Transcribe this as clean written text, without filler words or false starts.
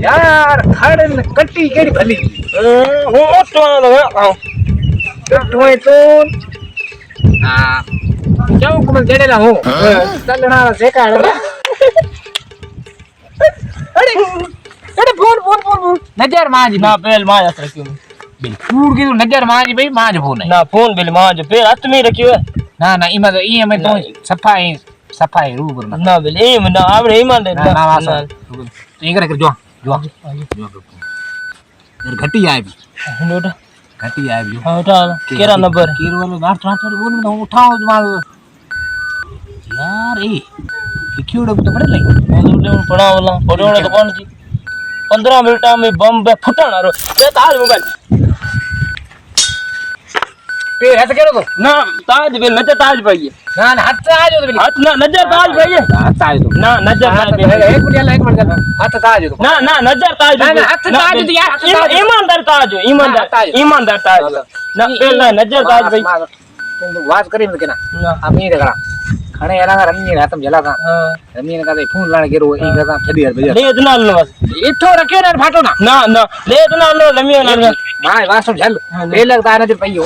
यार खड़ ने कट्टी केड़ी भली હું મોટો હવે टोय तो हां जाऊ कुमल जडेला हो चलना सेकाड़ अरे अरे फोन फोन फोन नजर मांजी ના પેલ માં જ રાખ્યું ફૂડ કીધું નજર મારી ભાઈ માં જ ફોન ના ફોન પેલ માં જ પેલ હાથ મે રાખ્યો ના ના ઈમાં તો ઈ અમે તો સફાઈ રૂબર ના ના પેલ એમ ના આપણે ઈમાન ના ના વાસ તો ઈ કરે જો જો ઘટી આવી નોટા ઘટી આવી હા ઉઠા કેરા નંબર કેરવાનો ગાંઠ ટ્રાન્સફર બોલ ને ઉઠાવો જ માલ यार ए लिखियोड़ो तो पड़े लई એટલે હું પડાવલા પડાવને તો કોણ જી 15 મિનિટ में बम बे फुटाणारो ते ताज मोबाइल पे हाथ केरो तो ना ताज बेल नजर ताज भाई ना ना हाथ आ जो तो हाथ ना नजर ताज भाई हाथ आ जो ना नजर ताज एक मिनट हाथ आ जो ना ना नजर ताज ना ना हाथ ताज तो यार ईमानदार ताज ईमानदार ताज ना पेला नजर ताज भाई तुम बात करी मत केना अमीर करा खणे एना रन्नी रातम जला का रन्नी ने का फोन लाने गेरो ई का छडी यार बजा ले इतना लो बस इठो रखियो ना फाटो ना ना ना ले इतना लो लमियो ना माय वासो झल ले लगता है ना पइयो